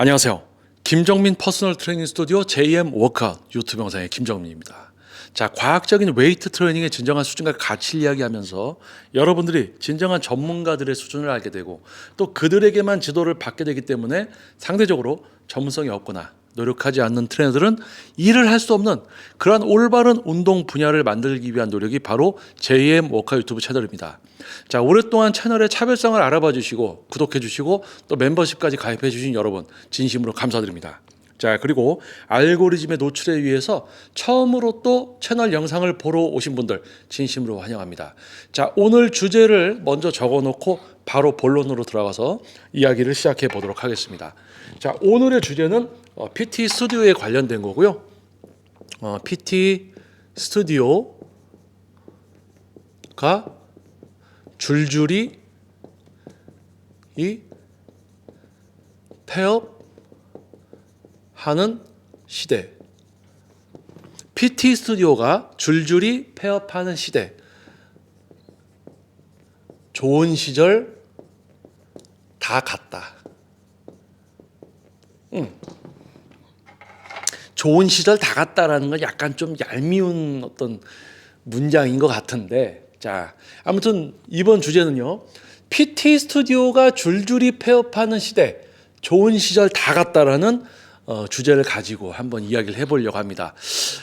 안녕하세요. 김정민 퍼스널 트레이닝 스튜디오 JM 워크아웃 유튜브 영상의 김정민입니다. 자, 과학적인 웨이트 트레이닝의 진정한 수준과 가치를 이야기하면서 여러분들이 진정한 전문가들의 수준을 알게 되고 또 그들에게만 지도를 받게 되기 때문에 상대적으로 전문성이 없거나 노력하지 않는 트레이너들은 일을 할 수 없는 그러한 올바른 운동 분야를 만들기 위한 노력이 바로 JM 워크아웃 유튜브 채널입니다. 자, 오랫동안 채널의 차별성을 알아봐 주시고 구독해 주시고 또 멤버십까지 가입해 주신 여러분 진심으로 감사드립니다. 자, 그리고 알고리즘의 노출에 의해서 처음으로 또 채널 영상을 보러 오신 분들 진심으로 환영합니다. 자, 오늘 주제를 먼저 적어놓고 바로 본론으로 들어가서 이야기를 시작해 보도록 하겠습니다. 자, 오늘의 주제는 PT 스튜디오에 관련된 거고요. PT 스튜디오가 줄줄이 이 폐업하는 시대. PT 스튜디오가 줄줄이 폐업하는 시대. 좋은 시절 다 갔다. 좋은 시절 다 갔다라는 건 약간 좀 얄미운 어떤 문장인 것 같은데, 자, 아무튼 이번 주제는요, PT 스튜디오가 줄줄이 폐업하는 시대, 좋은 시절 다 갔다라는 주제를 가지고 한번 이야기를 해보려고 합니다.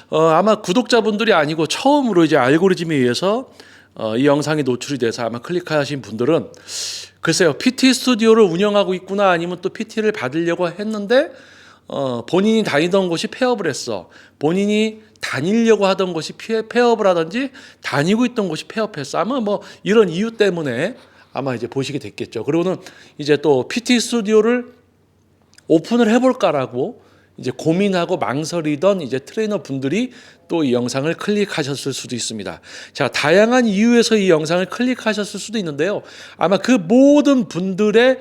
아마 구독자분들이 아니고 처음으로 이제 알고리즘에 의해서 이 영상이 노출이 돼서 아마 클릭하신 분들은 글쎄요, PT 스튜디오를 운영하고 있구나, 아니면 또 PT를 받으려고 했는데 본인이 다니던 곳이 폐업을 했어. 본인이 다니려고 하던 곳이 폐업을 하든지 다니고 있던 곳이 폐업했어. 아마 뭐 이런 이유 때문에 아마 이제 보시게 됐겠죠. 그리고는 이제 또 PT 스튜디오를 오픈을 해볼까라고 이제 고민하고 망설이던 이제 트레이너 분들이 또 이 영상을 클릭하셨을 수도 있습니다. 자, 다양한 이유에서 이 영상을 클릭하셨을 수도 있는데요. 아마 그 모든 분들의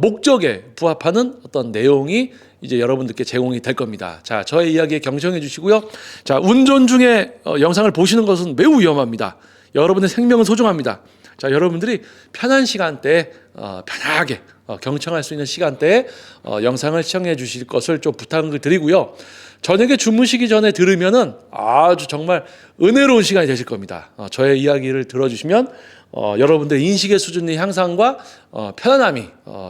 목적에 부합하는 어떤 내용이 이제 여러분들께 제공이 될 겁니다. 자, 저의 이야기에 경청해 주시고요. 자, 운전 중에 영상을 보시는 것은 매우 위험합니다. 여러분의 생명은 소중합니다. 자, 여러분들이 편한 시간대에 편하게 경청할 수 있는 시간대에 영상을 시청해 주실 것을 좀 부탁을 드리고요. 저녁에 주무시기 전에 들으면은 아주 정말 은혜로운 시간이 되실 겁니다. 저의 이야기를 들어주시면 여러분들의 인식의 수준의 향상과 편안함이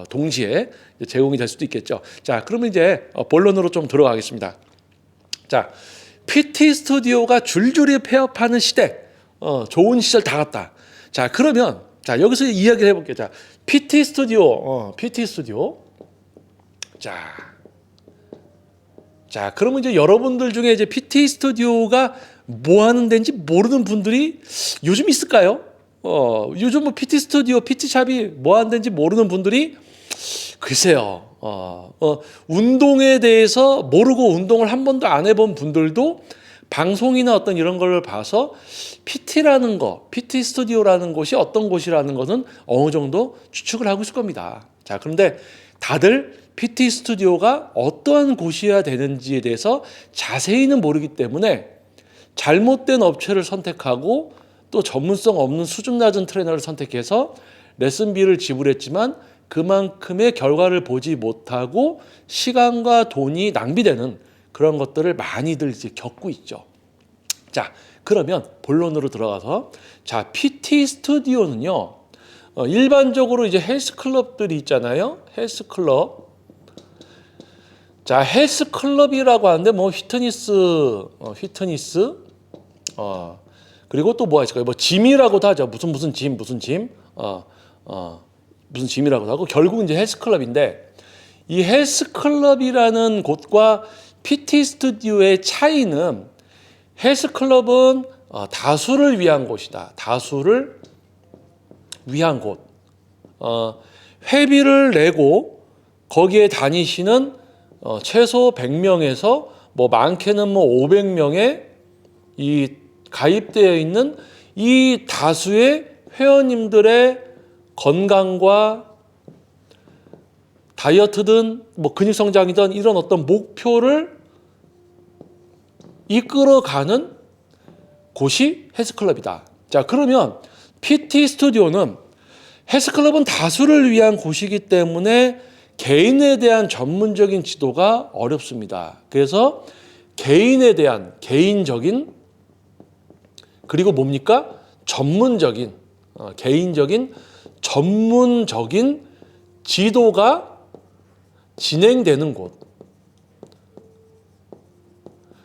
동시에 제공이 될 수도 있겠죠. 자, 그러면 이제 본론으로 좀 들어가겠습니다. 자, PT 스튜디오가 줄줄이 폐업하는 시대, 좋은 시절 다 갔다. 자, 그러면 자, 여기서 이야기를 해볼게요. 자, PT 스튜디오, PT 스튜디오. 자, 그러면 이제 여러분들 중에 이제 PT 스튜디오가 뭐 하는 데인지 모르는 분들이 요즘 있을까요? 요즘 뭐 PT 스튜디오, PT 샵이 뭐 하는 데인지 모르는 분들이 글쎄요. 운동에 대해서 모르고 운동을 한 번도 안 해본 분들도 방송이나 어떤 이런 걸 봐서 PT라는 거, PT 스튜디오라는 곳이 어떤 곳이라는 것은 어느 정도 추측을 하고 있을 겁니다. 자, 그런데 다들 PT 스튜디오가 어떠한 곳이어야 되는지에 대해서 자세히는 모르기 때문에 잘못된 업체를 선택하고 또 전문성 없는 수준 낮은 트레이너를 선택해서 레슨비를 지불했지만 그만큼의 결과를 보지 못하고 시간과 돈이 낭비되는 그런 것들을 많이들 이제 겪고 있죠. 자, 그러면 본론으로 들어가서, 자, PT 스튜디오는요, 일반적으로 이제 헬스클럽들이 있잖아요. 헬스클럽. 자, 헬스클럽이라고 하는데 뭐 피트니스, 그리고 또 뭐가 있을까요? 뭐 짐이라고도 하죠. 무슨 짐, 무슨 짐이라고도 하고, 결국은 이제 헬스클럽인데, 이 헬스클럽이라는 곳과 PT 스튜디오의 차이는, 헬스클럽은 다수를 위한 곳이다. 다수를 위한 곳. 회비를 내고 거기에 다니시는 최소 100명에서 뭐 많게는 뭐 500명의 이 가입되어 있는 이 다수의 회원님들의 건강과 다이어트든 뭐 근육 성장이든 이런 어떤 목표를 이끌어가는 곳이 헬스클럽이다. 자, 그러면 PT 스튜디오는 헬스클럽은 다수를 위한 곳이기 때문에 개인에 대한 전문적인 지도가 어렵습니다. 그래서 개인에 대한 개인적인 그리고 뭡니까? 전문적인 개인적인 전문적인 지도가 진행되는 곳.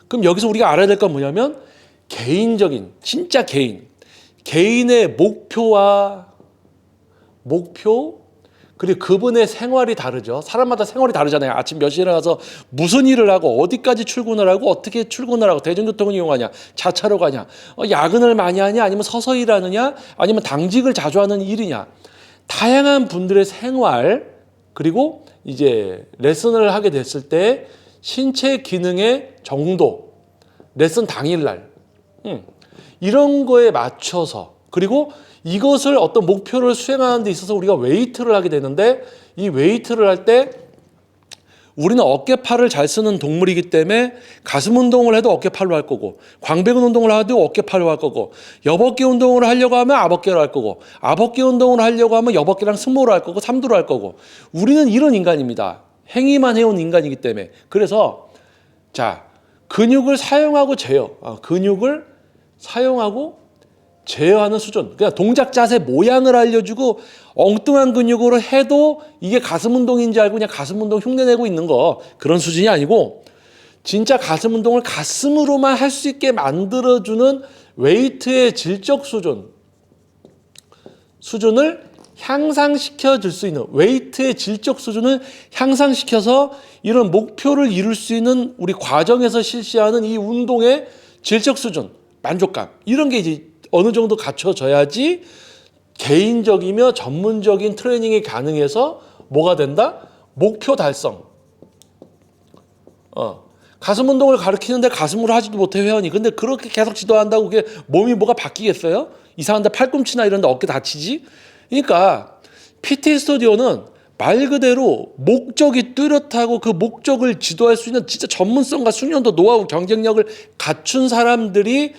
그럼 여기서 우리가 알아야 될 건 뭐냐면 개인적인 진짜 개인의 목표 그리고 그분의 생활이 다르죠. 사람마다 생활이 다르잖아요. 아침 몇 시에 일어나서 무슨 일을 하고 어디까지 출근을 하고 어떻게 출근을 하고 대중교통을 이용하냐 자차로 가냐 야근을 많이 하냐 아니면 서서 일하느냐 아니면 당직을 자주 하는 일이냐 다양한 분들의 생활 그리고 이제 레슨을 하게 됐을 때 신체 기능의 정도 레슨 당일날 이런 거에 맞춰서 그리고 이것을 어떤 목표를 수행하는 데 있어서 우리가 웨이트를 하게 되는데 이 웨이트를 할 때 우리는 어깨팔을 잘 쓰는 동물이기 때문에 가슴 운동을 해도 어깨팔로 할 거고 광배근 운동을 해도 어깨팔로 할 거고 여벅기 운동을 하려고 하면 아벅개로 할 거고 아벅기 운동을 하려고 하면 여벅기랑 승모로 할 거고 삼두로 할 거고 우리는 이런 인간입니다. 행위만 해온 인간이기 때문에 그래서 자 근육을 사용하고 근육을 사용하고 제어하는 수준. 그냥 동작 자세 모양을 알려주고 엉뚱한 근육으로 해도 이게 가슴 운동인지 알고 그냥 가슴 운동 흉내내고 있는 거 그런 수준이 아니고 진짜 가슴 운동을 가슴으로만 할 수 있게 만들어주는 웨이트의 질적 수준을 향상시켜 줄 수 있는 웨이트의 질적 수준을 향상시켜서 이런 목표를 이룰 수 있는 우리 과정에서 실시하는 이 운동의 질적 수준, 만족감 이런 게 이제 어느 정도 갖춰져야지 개인적이며 전문적인 트레이닝이 가능해서 뭐가 된다? 목표 달성. 가슴 운동을 가르치는데 가슴으로 하지도 못해 회원이. 근데 그렇게 계속 지도한다고 그게 몸이 뭐가 바뀌겠어요? 이상한데 팔꿈치나 이런 데 어깨 다치지? 그러니까 PT 스튜디오는 말 그대로 목적이 뚜렷하고 그 목적을 지도할 수 있는 진짜 전문성과 숙련도 노하우 경쟁력을 갖춘 사람들이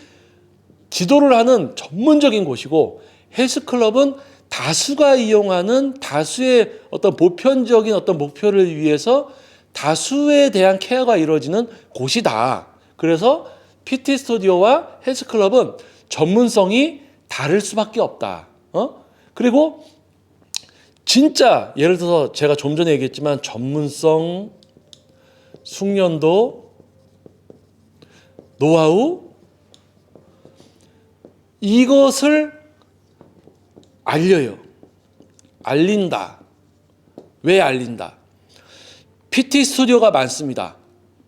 지도를 하는 전문적인 곳이고 헬스클럽은 다수가 이용하는 다수의 어떤 보편적인 어떤 목표를 위해서 다수에 대한 케어가 이루어지는 곳이다. 그래서 PT 스튜디오와 헬스클럽은 전문성이 다를 수밖에 없다. 그리고 진짜 예를 들어서 제가 좀 전에 얘기했지만 전문성, 숙련도, 노하우 이것을 알린다. 왜 알린다? PT 스튜디오가 많습니다.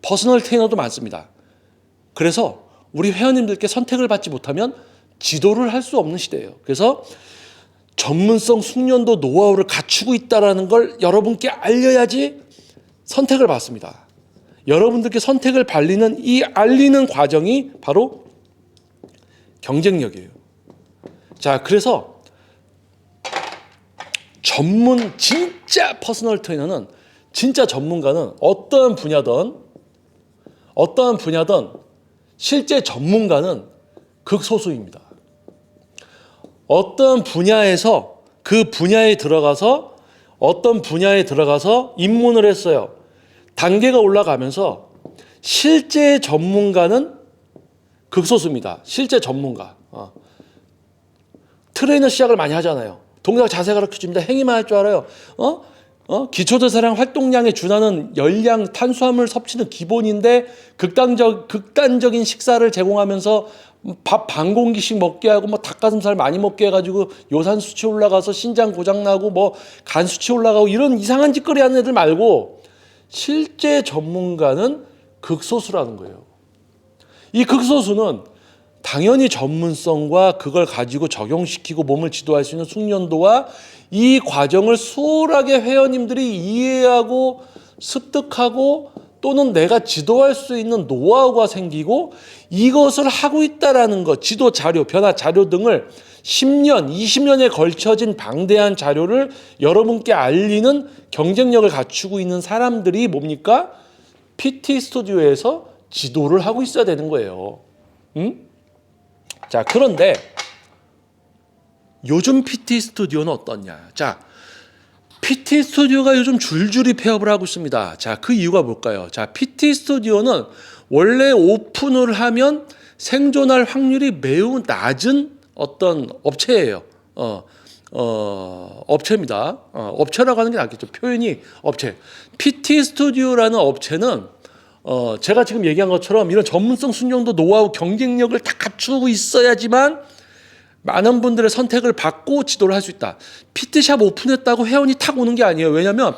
퍼스널 트레이너도 많습니다. 그래서 우리 회원님들께 선택을 받지 못하면 지도를 할 수 없는 시대예요. 그래서 전문성, 숙련도, 노하우를 갖추고 있다는 걸 여러분께 알려야지 선택을 받습니다. 여러분들께 선택을 알리는 과정이 바로 경쟁력이에요. 자, 그래서 진짜 퍼스널 트레이너는 진짜 전문가는 어떠한 분야든 실제 전문가는 극소수입니다. 어떤 분야에서 그 분야에 들어가서 입문을 했어요. 단계가 올라가면서 실제 전문가는 극소수입니다. 실제 전문가. 트레이너 시작을 많이 하잖아요. 동작 자세 가르쳐줍니다. 행위만 할 줄 알아요. 기초대사량 활동량에 준하는 열량, 탄수화물 섭취는 기본인데 극단적인 식사를 제공하면서 밥 반 공기씩 먹게 하고 뭐 닭가슴살 많이 먹게 해가지고 요산 수치 올라가서 신장 고장 나고 뭐 간 수치 올라가고 이런 이상한 짓거리 하는 애들 말고 실제 전문가는 극소수라는 거예요. 이 극소수는 당연히 전문성과 그걸 가지고 적용시키고 몸을 지도할 수 있는 숙련도와 이 과정을 수월하게 회원님들이 이해하고 습득하고 또는 내가 지도할 수 있는 노하우가 생기고 이것을 하고 있다라는 것, 지도 자료, 변화 자료 등을 10년, 20년에 걸쳐진 방대한 자료를 여러분께 알리는 경쟁력을 갖추고 있는 사람들이 뭡니까? PT 스튜디오에서 지도를 하고 있어야 되는 거예요. 자, 그런데 요즘 PT 스튜디오는 어떠냐? 자, PT 스튜디오가 요즘 줄줄이 폐업을 하고 있습니다. 자, 그 이유가 뭘까요? 자, PT 스튜디오는 원래 오픈을 하면 생존할 확률이 매우 낮은 어떤 업체예요. 업체입니다. 업체라고 하는 게 낫겠죠. 표현이 업체. PT 스튜디오라는 업체는 제가 지금 얘기한 것처럼 이런 전문성, 숙련도, 노하우, 경쟁력을 다 갖추고 있어야지만 많은 분들의 선택을 받고 지도를 할 수 있다. PT샵 오픈했다고 회원이 탁 오는 게 아니에요. 왜냐하면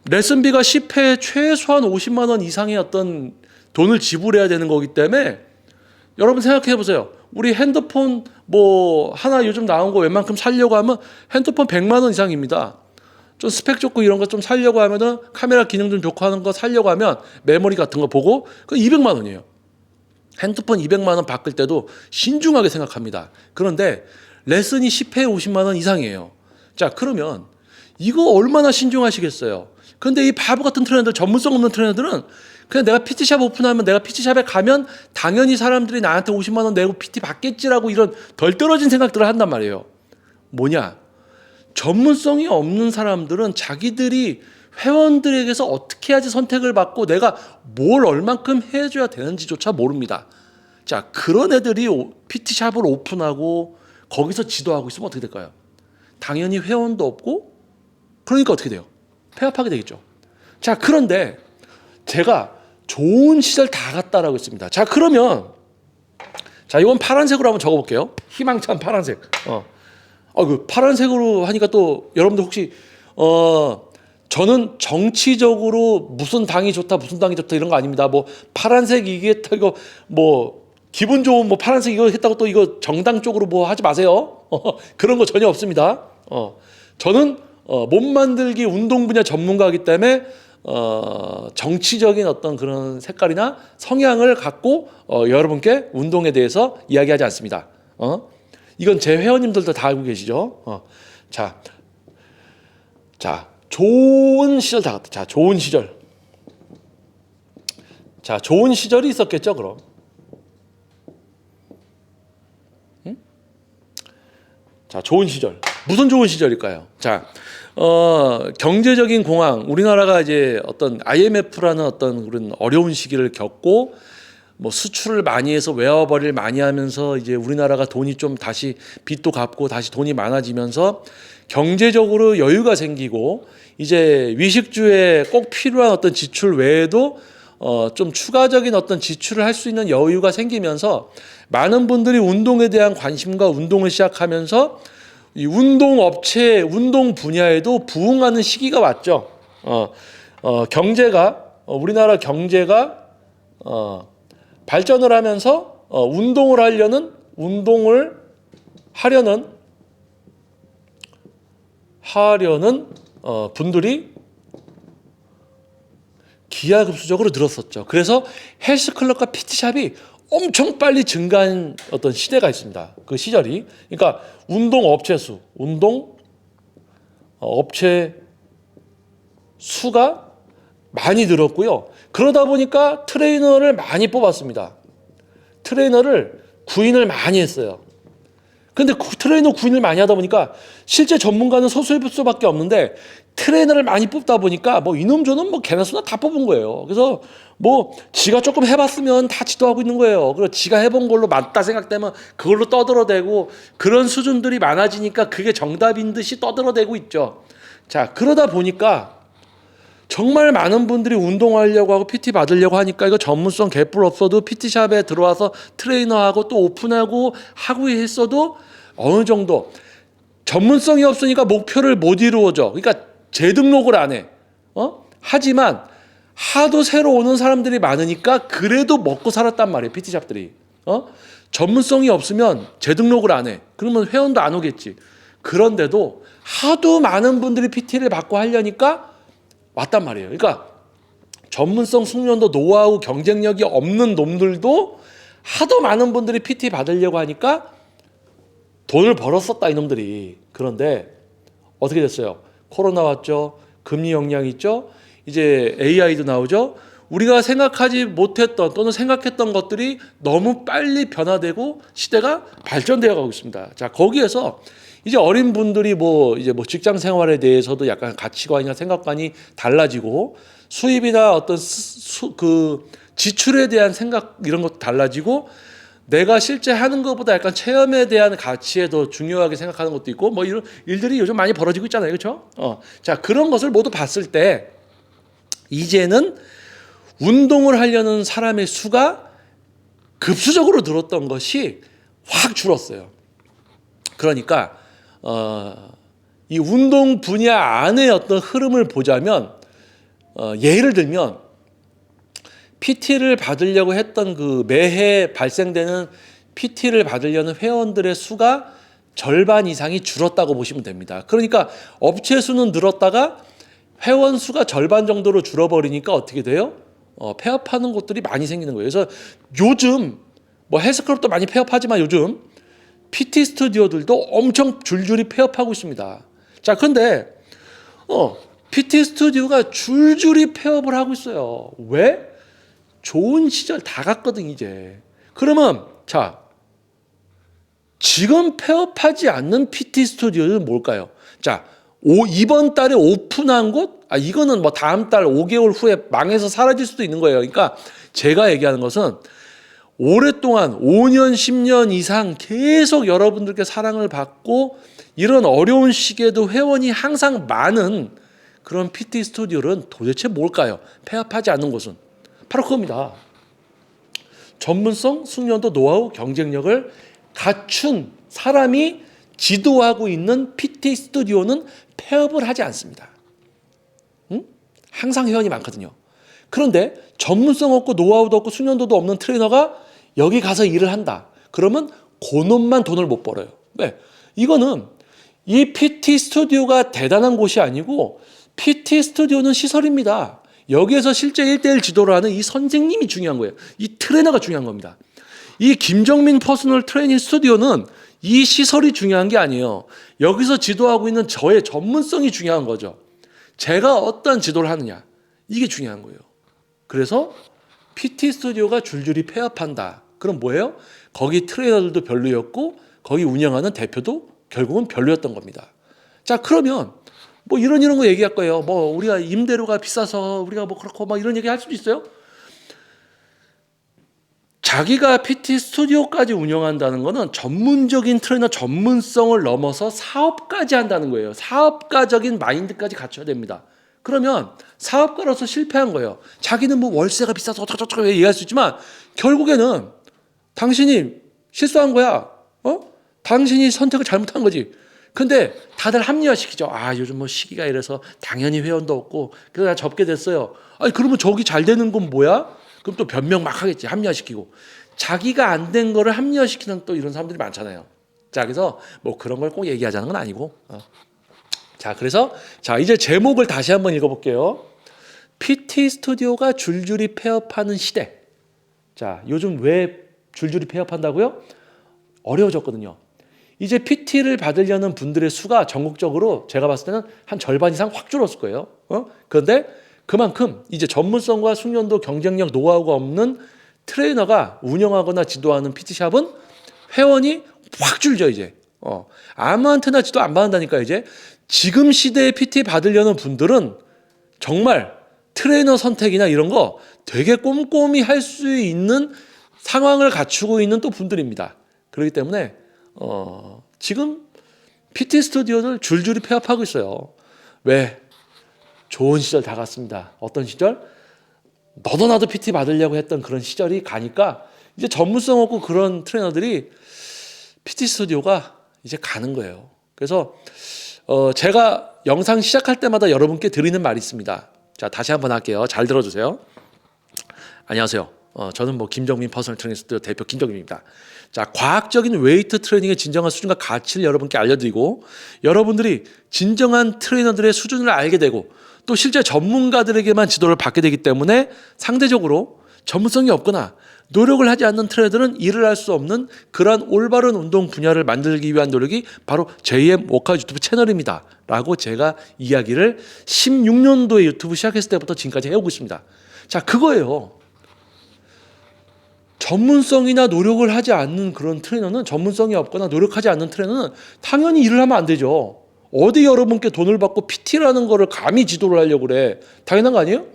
레슨비가 10회에 최소한 50만 원 이상의 어떤 돈을 지불해야 되는 거기 때문에 여러분 생각해 보세요. 우리 핸드폰 뭐 하나 요즘 나온 거 웬만큼 살려고 하면 핸드폰 100만 원 이상입니다. 좀 스펙 좋고 이런 거 좀 살려고 하면은 카메라 기능 좀 좋고 하는 거 살려고 하면 메모리 같은 거 보고 그 200만 원이에요. 핸드폰 200만 원 바꿀 때도 신중하게 생각합니다. 그런데 레슨이 10회에 50만 원 이상이에요. 자, 그러면 이거 얼마나 신중하시겠어요? 근데 이 바보 같은 트레이너들, 전문성 없는 트레이너들은 그냥 내가 PT샵 오픈하면 내가 PT샵에 가면 당연히 사람들이 나한테 50만 원 내고 PT 받겠지라고 이런 덜 떨어진 생각들을 한단 말이에요. 뭐냐? 전문성이 없는 사람들은 자기들이 회원들에게서 어떻게 해야지 선택을 받고 내가 뭘 얼만큼 해줘야 되는지조차 모릅니다. 자, 그런 애들이 PT샵을 오픈하고 거기서 지도하고 있으면 어떻게 될까요? 당연히 회원도 없고 그러니까 어떻게 돼요? 폐업하게 되겠죠. 자, 그런데 제가 좋은 시절 다 갔다라고 했습니다. 자, 그러면 자, 이건 파란색으로 한번 적어볼게요. 희망찬 파란색. 그 파란색으로 하니까 또 여러분들 혹시 저는 정치적으로 무슨 당이 좋다, 무슨 당이 좋다 이런 거 아닙니다. 뭐 파란색 이게 이거 뭐 기분 좋은 뭐 파란색 이거 했다고 또 이거 정당 쪽으로 뭐 하지 마세요. 그런 거 전혀 없습니다. 저는 몸 만들기 운동 분야 전문가이기 때문에 정치적인 어떤 그런 색깔이나 성향을 갖고 여러분께 운동에 대해서 이야기하지 않습니다. 이건 제 회원님들도 다 알고 계시죠. 자, 좋은 시절 다 갔다. 자, 좋은 시절. 자, 좋은 시절이 있었겠죠, 그럼. 응? 자, 좋은 시절. 무슨 좋은 시절일까요? 자, 경제적인 공황, 우리나라가 이제 어떤 IMF라는 어떤 그런 어려운 시기를 겪고 뭐 수출을 많이 해서 외화벌이를 많이 하면서 이제 우리나라가 돈이 좀 다시 빚도 갚고 다시 돈이 많아지면서 경제적으로 여유가 생기고 이제 위식주에 꼭 필요한 어떤 지출 외에도 좀 추가적인 어떤 지출을 할 수 있는 여유가 생기면서 많은 분들이 운동에 대한 관심과 운동을 시작하면서 이 운동 업체, 운동 분야에도 부응하는 시기가 왔죠. 경제가 우리나라 경제가 발전을 하면서 운동을 하려는 분들이 기하급수적으로 늘었었죠. 그래서 헬스클럽과 PT샵이 엄청 빨리 증가한 어떤 시대가 있습니다. 그 시절이. 그러니까 운동 업체 수가 많이 늘었고요. 그러다 보니까 트레이너를 많이 뽑았습니다. 트레이너를 구인을 많이 했어요. 근데 트레이너 구인을 많이 하다 보니까 실제 전문가는 소수밖에 없는데 트레이너를 많이 뽑다 보니까 뭐 이놈 저놈 뭐 개나 소나 다 뽑은 거예요. 그래서 뭐 지가 조금 해봤으면 다 지도하고 있는 거예요. 그리고 지가 해본 걸로 맞다 생각되면 그걸로 떠들어대고 그런 수준들이 많아지니까 그게 정답인 듯이 떠들어대고 있죠. 자, 그러다 보니까 정말 많은 분들이 운동하려고 하고 PT 받으려고 하니까 이거 전문성 개뿔 없어도 PT샵에 들어와서 트레이너하고 또 오픈하고 하고 했어도 어느 정도 전문성이 없으니까 목표를 못 이루어져. 그러니까 재등록을 안 해. 하지만 하도 새로 오는 사람들이 많으니까 그래도 먹고 살았단 말이에요. PT샵들이. 전문성이 없으면 재등록을 안 해. 그러면 회원도 안 오겠지. 그런데도 하도 많은 분들이 PT를 받고 하려니까 왔단 말이에요. 그러니까 전문성, 숙련도, 노하우, 경쟁력이 없는 놈들도 하도 많은 분들이 PT 받으려고 하니까 돈을 벌었었다 이놈들이. 그런데 어떻게 됐어요? 코로나 왔죠. 금리 영향 있죠. 이제 AI도 나오죠. 우리가 생각하지 못했던 또는 생각했던 것들이 너무 빨리 변화되고 시대가 발전되어 가고 있습니다. 자, 거기에서 이제 어린 분들이 뭐 이제 뭐 직장 생활에 대해서도 약간 가치관이나 생각관이 달라지고 수입이나 어떤 그 지출에 대한 생각 이런 것도 달라지고 내가 실제 하는 것보다 약간 체험에 대한 가치에 더 중요하게 생각하는 것도 있고 뭐 이런 일들이 요즘 많이 벌어지고 있잖아요. 그렇죠? 자, 그런 것을 모두 봤을 때 이제는 운동을 하려는 사람의 수가 급수적으로 늘었던 것이 확 줄었어요. 그러니까 이 운동 분야 안의 어떤 흐름을 보자면 예를 들면 PT를 받으려고 했던 그 매해 발생되는 PT를 받으려는 회원들의 수가 절반 이상이 줄었다고 보시면 됩니다. 그러니까 업체 수는 늘었다가 회원 수가 절반 정도로 줄어버리니까 어떻게 돼요? 폐업하는 곳들이 많이 생기는 거예요. 그래서 요즘 뭐 헬스클럽도 많이 폐업하지만 요즘 PT 스튜디오들도 엄청 줄줄이 폐업하고 있습니다. 자, 그런데 PT 스튜디오가 줄줄이 폐업을 하고 있어요. 왜? 좋은 시절 다 갔거든 이제. 그러면 자, 지금 폐업하지 않는 PT 스튜디오는 뭘까요? 자, 이번 달에 오픈한 곳? 이거는 뭐 다음 달 5개월 후에 망해서 사라질 수도 있는 거예요. 그러니까 제가 얘기하는 것은 오랫동안 5년, 10년 이상 계속 여러분들께 사랑을 받고 이런 어려운 시기에도 회원이 항상 많은 그런 PT 스튜디오는 도대체 뭘까요? 폐업하지 않는 곳은 바로 그겁니다. 전문성, 숙련도, 노하우, 경쟁력을 갖춘 사람이 지도하고 있는 PT 스튜디오는 폐업을 하지 않습니다. 항상 회원이 많거든요. 그런데 전문성 없고 노하우도 없고 숙련도도 없는 트레이너가 여기 가서 일을 한다. 그러면 그놈만 돈을 못 벌어요. 왜? 이거는 이 PT 스튜디오가 대단한 곳이 아니고 PT 스튜디오는 시설입니다. 여기에서 실제 1대1 지도를 하는 이 선생님이 중요한 거예요. 이 트레이너가 중요한 겁니다. 이 김정민 퍼스널 트레이닝 스튜디오는 이 시설이 중요한 게 아니에요. 여기서 지도하고 있는 저의 전문성이 중요한 거죠. 제가 어떤 지도를 하느냐. 이게 중요한 거예요. 그래서 PT 스튜디오가 줄줄이 폐업한다. 그럼 뭐예요? 거기 트레이너들도 별로였고 거기 운영하는 대표도 결국은 별로였던 겁니다. 자, 그러면 뭐 이런 거 얘기할 거예요. 뭐 우리가 임대료가 비싸서 우리가 뭐 그렇고 막 이런 얘기 할 수도 있어요. 자기가 PT 스튜디오까지 운영한다는 거는 전문적인 트레이너 전문성을 넘어서 사업까지 한다는 거예요. 사업가적인 마인드까지 갖춰야 됩니다. 그러면 사업가로서 실패한 거예요. 자기는 뭐 월세가 비싸서 어쩌고저쩌고 얘기할 수 있지만 결국에는 당신이 실수한 거야. 당신이 선택을 잘못한 거지. 근데 다들 합리화시키죠. 요즘 뭐 시기가 이래서 당연히 회원도 없고 그래서 접게 됐어요. 그러면 저기 잘 되는 건 뭐야? 그럼 또 변명 막 하겠지. 합리화시키고. 자기가 안 된 거를 합리화시키는 또 이런 사람들이 많잖아요. 자, 그래서 뭐 그런 걸 꼭 얘기하자는 건 아니고. 자, 그래서 이제 제목을 다시 한번 읽어볼게요. PT 스튜디오가 줄줄이 폐업하는 시대. 자, 요즘 왜 줄줄이 폐업한다고요? 어려워졌거든요. 이제 PT를 받으려는 분들의 수가 전국적으로 제가 봤을 때는 한 절반 이상 확 줄었을 거예요. 그런데 그만큼 이제 전문성과 숙련도, 경쟁력, 노하우가 없는 트레이너가 운영하거나 지도하는 PT샵은 회원이 확 줄죠 이제. 아무한테나 지도 안 받는다니까 이제. 지금 시대에 PT 받으려는 분들은 정말 트레이너 선택이나 이런 거 되게 꼼꼼히 할 수 있는 상황을 갖추고 있는 또 분들입니다. 그렇기 때문에 지금 PT 스튜디오를 줄줄이 폐업하고 있어요. 왜? 좋은 시절 다 갔습니다. 어떤 시절? 너도 나도 PT 받으려고 했던 그런 시절이 가니까 이제 전문성 없고 그런 트레이너들이 PT 스튜디오가 이제 가는 거예요. 그래서 제가 영상 시작할 때마다 여러분께 드리는 말이 있습니다. 자, 다시 한번 할게요. 잘 들어주세요. 안녕하세요. 저는 뭐 김정민 퍼스널 트레이닝 스튜디오 대표 김정민입니다. 자, 과학적인 웨이트 트레이닝의 진정한 수준과 가치를 여러분께 알려드리고 여러분들이 진정한 트레이너들의 수준을 알게 되고 또 실제 전문가들에게만 지도를 받게 되기 때문에 상대적으로 전문성이 없거나 노력을 하지 않는 트레이너들은 일을 할 수 없는 그러한 올바른 운동 분야를 만들기 위한 노력이 바로 JM 워크아웃 유튜브 채널입니다. 라고 제가 이야기를 16년도에 유튜브 시작했을 때부터 지금까지 해오고 있습니다. 자, 그거예요. 전문성이나 노력을 하지 않는 그런 트레이너는, 전문성이 없거나 노력하지 않는 트레이너는 당연히 일을 하면 안 되죠. 어디 여러분께 돈을 받고 PT라는 거를 감히 지도를 하려고 그래. 당연한 거 아니에요?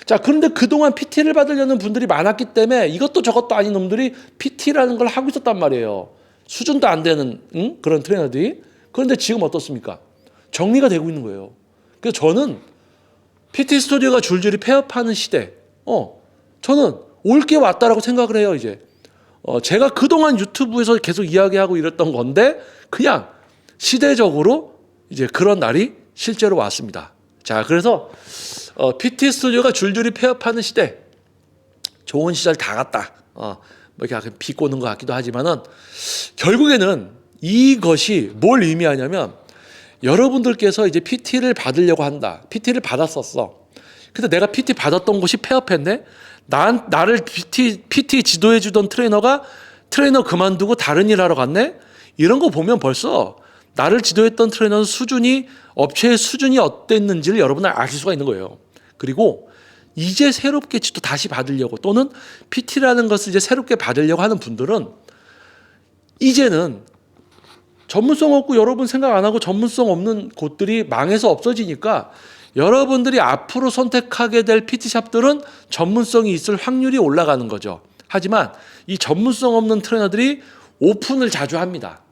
자, 그런데 그동안 PT를 받으려는 분들이 많았기 때문에 이것도 저것도 아닌 놈들이 PT라는 걸 하고 있었단 말이에요. 수준도 안 되는 그런 트레이너들이. 그런데 지금 어떻습니까? 정리가 되고 있는 거예요. 그래서 저는 PT 스튜디오가 줄줄이 폐업하는 시대, 저는 올 게 왔다라고 생각을 해요. 이제 제가 그동안 유튜브에서 계속 이야기하고 이랬던 건데 그냥 시대적으로 이제 그런 날이 실제로 왔습니다. 자, 그래서 PT 스튜디오가 줄줄이 폐업하는 시대, 좋은 시절 다 갔다. 뭐 이렇게 비꼬는 것 같기도 하지만은 결국에는 이것이 뭘 의미하냐면, 여러분들께서 이제 PT를 받으려고 한다. PT를 받았었어. 근데 내가 PT 받았던 곳이 폐업했네. 나를 PT 지도해 주던 트레이너 그만두고 다른 일 하러 갔네. 이런 거 보면 벌써 나를 지도했던 트레이너는 업체의 수준이 어땠는지를 여러분은 아실 수가 있는 거예요. 그리고 이제 새롭게 지도 다시 받으려고, 또는 PT라는 것을 이제 새롭게 받으려고 하는 분들은 이제는 전문성 없고, 여러분 생각 안 하고 전문성 없는 곳들이 망해서 없어지니까 여러분들이 앞으로 선택하게 될 PT샵들은 전문성이 있을 확률이 올라가는 거죠. 하지만 이 전문성 없는 트레이너들이 오픈을 자주 합니다.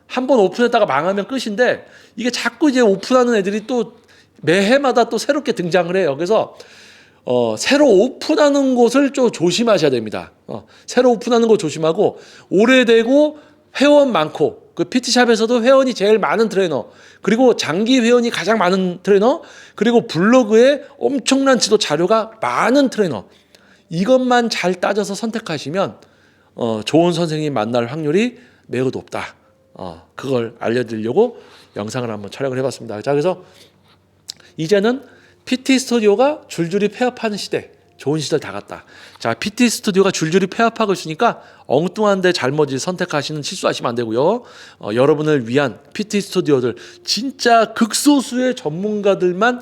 한번 오픈했다가 망하면 끝인데, 이게 자꾸 이제 오픈하는 애들이 또 매해마다 또 새롭게 등장을 해요. 그래서 새로 오픈하는 곳을 좀 조심하셔야 됩니다. 새로 오픈하는 곳 조심하고, 오래되고 회원 많고, 그 PT샵에서도 회원이 제일 많은 트레이너, 그리고 장기 회원이 가장 많은 트레이너, 그리고 블로그에 엄청난 지도 자료가 많은 트레이너, 이것만 잘 따져서 선택하시면 좋은 선생님 만날 확률이 매우 높다. 그걸 알려드리려고 영상을 한번 촬영을 해봤습니다. 자, 그래서 이제는 PT 스튜디오가 줄줄이 폐업하는 시대, 좋은 시절 다 갔다. 자, PT 스튜디오가 줄줄이 폐업하고 있으니까 엉뚱한데 잘못 선택하시는, 실수하시면 안 되고요. 여러분을 위한 PT 스튜디오들, 진짜 극소수의 전문가들만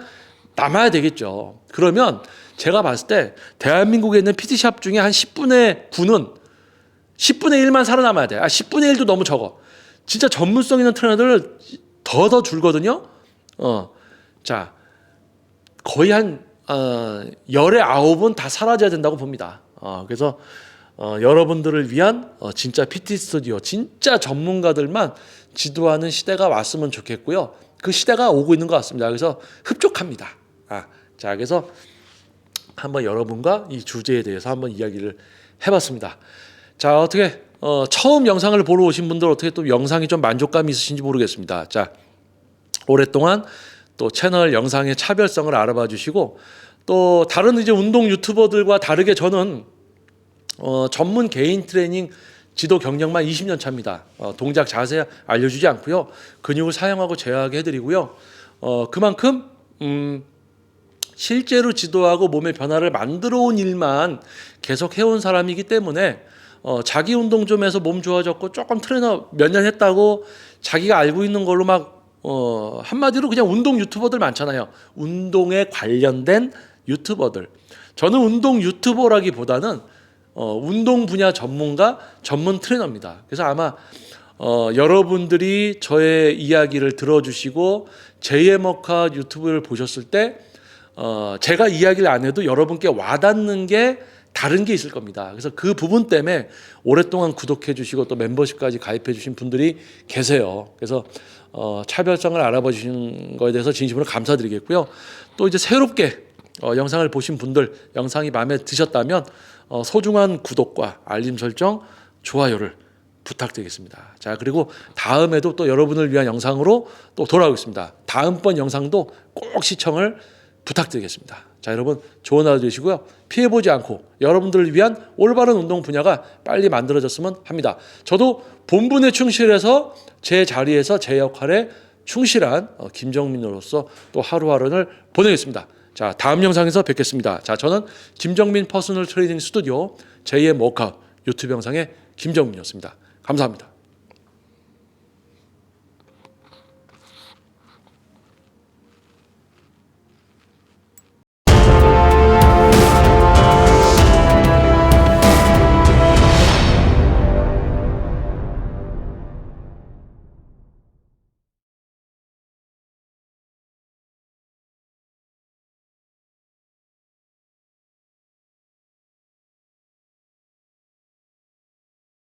남아야 되겠죠. 그러면 제가 봤을 때 대한민국에 있는 PT샵 중에 한 10분의 9는 10분의 1만 살아남아야 돼. 10분의 1도 너무 적어. 진짜 전문성 있는 트레이너들 더 줄거든요. 자, 거의 한 10의 9은 다 사라져야 된다고 봅니다. 그래서 여러분들을 위한 진짜 PT 스튜디오, 진짜 전문가들만 지도하는 시대가 왔으면 좋겠고요. 그 시대가 오고 있는 것 같습니다. 그래서 흡족합니다. 자, 그래서 한번 여러분과 이 주제에 대해서 한번 이야기를 해봤습니다. 자, 어떻게 처음 영상을 보러 오신 분들 어떻게 또 영상이 좀 만족감이 있으신지 모르겠습니다. 자, 오랫동안 또 채널 영상의 차별성을 알아봐 주시고, 또 다른 이제 운동 유튜버들과 다르게 저는 전문 개인 트레이닝 지도 경력만 20년 차입니다. 동작 자세 알려주지 않고요. 근육을 사용하고 제어하게 해드리고요. 그만큼 실제로 지도하고 몸의 변화를 만들어 온 일만 계속 해온 사람이기 때문에 자기 운동 좀 해서 몸 좋아졌고 조금 트레이너 몇 년 했다고 자기가 알고 있는 걸로 막 한마디로 그냥 운동 유튜버들 많잖아요. 운동에 관련된 유튜버들. 저는 운동 유튜버라기보다는 운동 분야 전문가, 전문 트레이너입니다. 그래서 아마 여러분들이 저의 이야기를 들어주시고 제2의 먹카 유튜브를 보셨을 때 제가 이야기를 안 해도 여러분께 와닿는 게 다른 게 있을 겁니다. 그래서 그 부분 때문에 오랫동안 구독해 주시고 또 멤버십까지 가입해 주신 분들이 계세요. 그래서 차별성을 알아봐 주신 거에 대해서 진심으로 감사드리겠고요. 또 이제 새롭게 영상을 보신 분들, 영상이 마음에 드셨다면 소중한 구독과 알림 설정, 좋아요를 부탁드리겠습니다. 자, 그리고 다음에도 또 여러분을 위한 영상으로 또 돌아오겠습니다. 다음번 영상도 꼭 시청을 부탁드리겠습니다. 자, 여러분 좋은 하루 되시고요. 피해보지 않고 여러분들을 위한 올바른 운동 분야가 빨리 만들어졌으면 합니다. 저도 본분에 충실해서 제 자리에서 제 역할에 충실한 김정민으로서 또 하루하루를 보내겠습니다. 자, 다음 영상에서 뵙겠습니다. 자, 저는 김정민 퍼스널 트레이닝 스튜디오 제2의 워크아웃 유튜브 영상의 김정민이었습니다. 감사합니다.